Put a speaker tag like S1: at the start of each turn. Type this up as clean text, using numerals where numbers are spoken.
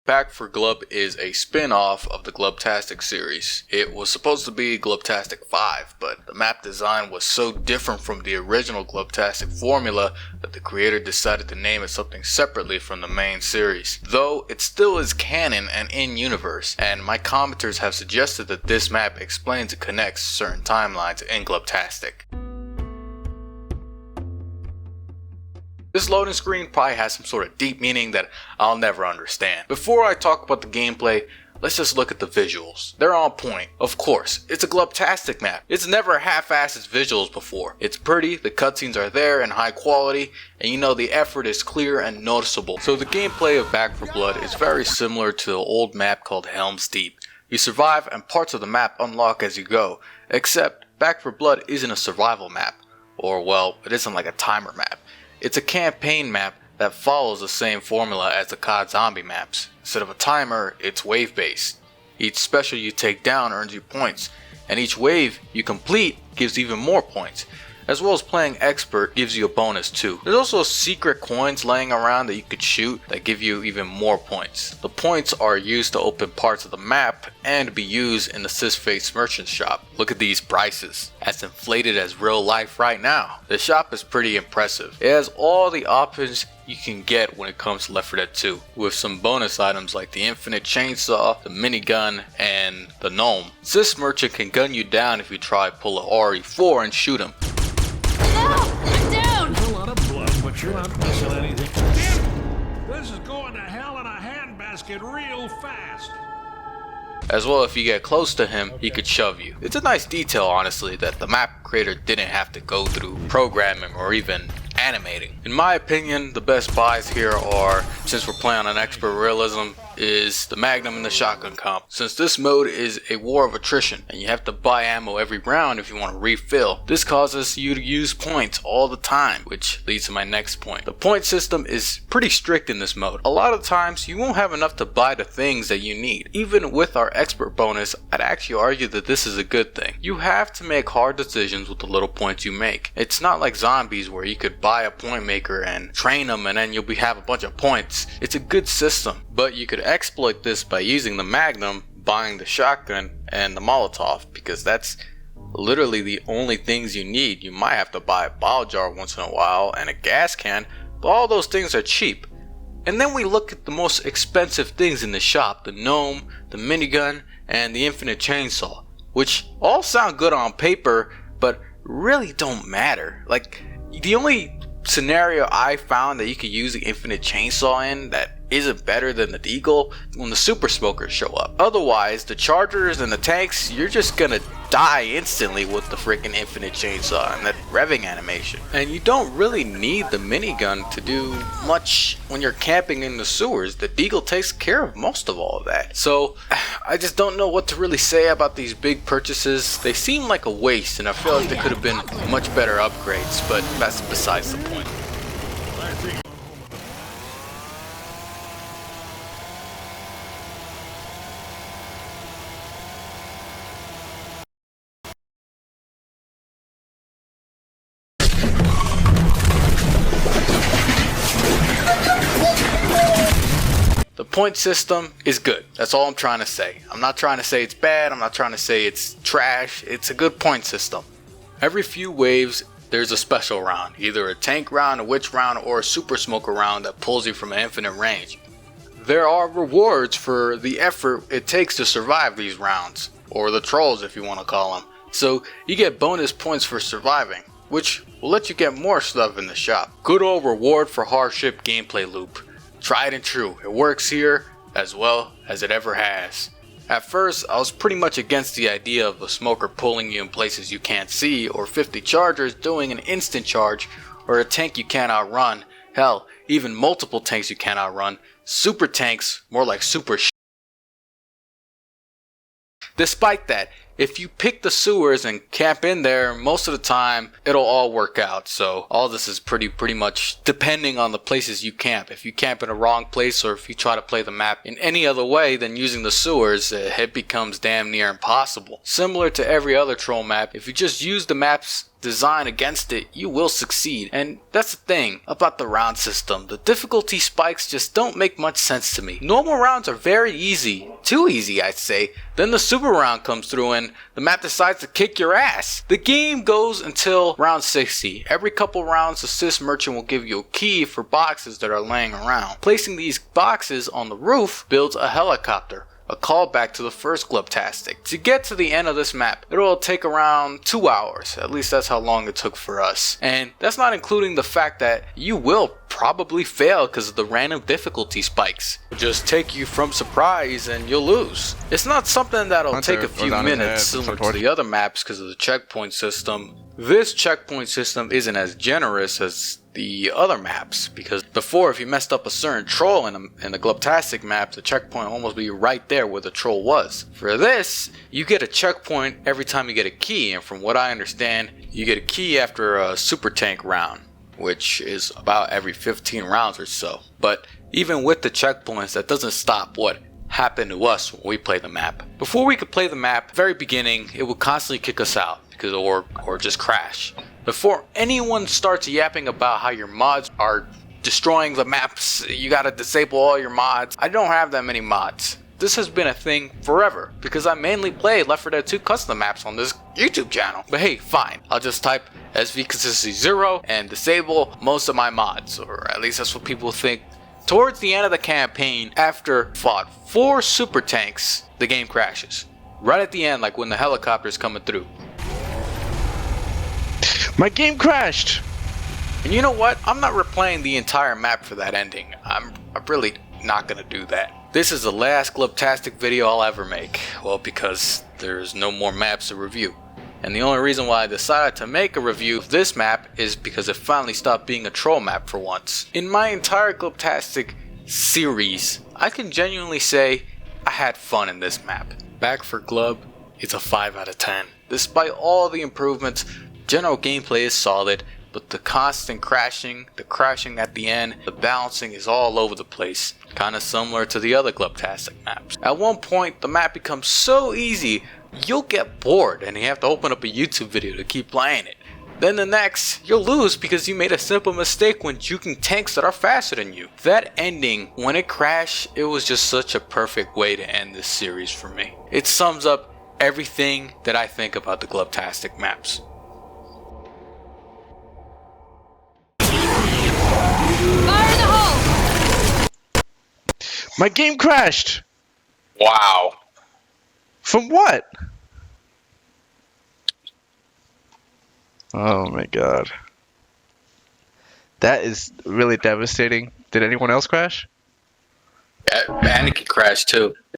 S1: Back 4 Glub is a spin-off of the Glubtastic series. It was supposed to be Glubtastic 5, but the map design was so different from the original Glubtastic formula that the creator decided to name it something separately from the main series. Though it still is canon and in-universe, and my commenters have suggested that this map explains and connects certain timelines in Glubtastic. This loading screen probably has some sort of deep meaning that I'll never understand. Before I talk about the gameplay, let's just look at the visuals. They're on point. Of course, it's a Glubtastic map. It's never half-assed its visuals before. It's pretty, the cutscenes are there in high quality, and you know the effort is clear and noticeable. So the gameplay of Back 4 Blood is very similar to the old map called Helm's Deep. You survive and parts of the map unlock as you go, except Back 4 Blood isn't a survival map. Or well, it isn't like a timer map. It's a campaign map that follows the same formula as the COD zombie maps. Instead of a timer, it's wave based. Each special you take down earns you points, and each wave you complete gives even more points. As well as playing expert gives you a bonus too. There's also secret coins laying around that you could shoot that give you even more points. The points are used to open parts of the map and be used in the Sis-Face merchant shop. Look at these prices, as inflated as real life right now. The shop is pretty impressive. It has all the options you can get when it comes to Left 4 Dead 2, with some bonus items like the infinite chainsaw, the minigun, and the gnome. Sis merchant can gun you down if you try pull a RE4 and shoot him.
S2: I'm down!
S3: There's a lot of blood, but you're not missing anything. Damn! This is going to hell in a handbasket real fast.
S1: As well, if you get close to him, he could shove you. It's a nice detail, honestly, that the map creator didn't have to go through programming or even animating. In my opinion, the best buys here are, since we're playing on expert realism, is the Magnum and the shotgun comp. Since this mode is a war of attrition and you have to buy ammo every round if you want to refill, this causes you to use points all the time, which leads to my next point. The point system is pretty strict in this mode. A lot of times you won't have enough to buy the things that you need. Even with our expert bonus, I'd actually argue that this is a good thing. You have to make hard decisions with the little points you make. It's not like zombies where you could buy a point maker and train them and then you'll have a bunch of points. It's a good system, but you could exploit this by using the Magnum, buying the shotgun, and the Molotov, because that's literally the only things you need. You might have to buy a bottle jar once in a while and a gas can, but all those things are cheap. And then we look at the most expensive things in the shop, the gnome, the minigun, and the infinite chainsaw, which all sound good on paper, but really don't matter. Like, the only scenario I found that you could use the infinite chainsaw in that isn't better than the deagle, when the super smokers show up. Otherwise, the chargers and the tanks, you're just gonna die instantly with the freaking infinite chainsaw and that revving animation. And you don't really need the minigun to do much when you're camping in the sewers. The deagle takes care of most of all of that. So I just don't know what to really say about these big purchases. They seem like a waste, and I feel like there could have been much better upgrades, but that's besides the point. The point system is good. That's all I'm trying to say. I'm not trying to say it's bad. I'm not trying to say it's trash. It's a good point system. Every few waves, there's a special round. Either a tank round, a witch round, or a super smoker round that pulls you from an infinite range. There are rewards for the effort it takes to survive these rounds, or the trolls if you want to call them. So you get bonus points for surviving, which will let you get more stuff in the shop. Good old reward for hardship gameplay loop. Tried and true. It works here as well as it ever has. At first, I was pretty much against the idea of a smoker pulling you in places you can't see, or 50 chargers doing an instant charge, or a tank you can't outrun. Hell, even multiple tanks you can't outrun. Super tanks, more like super Despite that, if you pick the sewers and camp in there, most of the time it'll all work out. So all this is pretty much depending on the places you camp. If you camp in a wrong place, or if you try to play the map in any other way than using the sewers, it becomes damn near impossible. Similar to every other troll map, if you just use the maps design against it, you will succeed. And that's the thing about the round system. The difficulty spikes just don't make much sense to me. Normal rounds are very easy. Too easy, I'd say. Then the super round comes through and the map decides to kick your ass. The game goes until round 60. Every couple rounds, the Sys Merchant will give you a key for boxes that are laying around. Placing these boxes on the roof builds a helicopter. A callback to the first glubtastic. To get to the end of this map, it will take around 2 hours. At least that's how long it took for us. And that's not including the fact that you will probably fail because of the random difficulty spikes. It'll just take you from surprise and you'll lose. It's not something that'll take a few minutes similar to the other maps because of the checkpoint system. This checkpoint system isn't as generous as the other maps, because before, if you messed up a certain troll in the glubtastic map, the checkpoint almost be right there where the troll was. For this, you get a checkpoint every time you get a key, and from what I understand, you get a key after a super tank round, which is about every 15 rounds or so. But even with the checkpoints, that doesn't stop what happened to us when we play the map. Before we could play the map, very beginning, it would constantly kick us out because or just crash. Before anyone starts yapping about how your mods are destroying the maps, you gotta disable all your mods. I don't have that many mods. This has been a thing forever because I mainly play Left 4 Dead 2 custom maps on this YouTube channel. But hey, fine. I'll just type SV consistency 0 and disable most of my mods, or at least that's what people think. Towards the end of the campaign, after fought 4 super tanks, the game crashes. Right at the end, like when the helicopter's coming through.
S4: My game crashed!
S1: And you know what? I'm not replaying the entire map for that ending. I'm really not gonna do that. This is the last glubtastic video I'll ever make. Well, because there's no more maps to review. And the only reason why I decided to make a review of this map is because it finally stopped being a troll map for once. In my entire glubtastic series, I can genuinely say I had fun in this map. Back 4 Glub, it's a 5 out of 10. Despite all the improvements, general gameplay is solid, but the constant crashing, the crashing at the end, the bouncing is all over the place. Kinda similar to the other glubtastic maps. At one point, the map becomes so easy, you'll get bored and you have to open up a YouTube video to keep playing it. Then the next, you'll lose because you made a simple mistake when juking tanks that are faster than you. That ending, when it crashed, it was just such a perfect way to end this series for me. It sums up everything that I think about the glubtastic maps.
S2: Fire in the hole!
S4: My game crashed!
S1: Wow.
S4: From what? Oh my god. That is really devastating. Did anyone else crash?
S1: Anakin crashed too.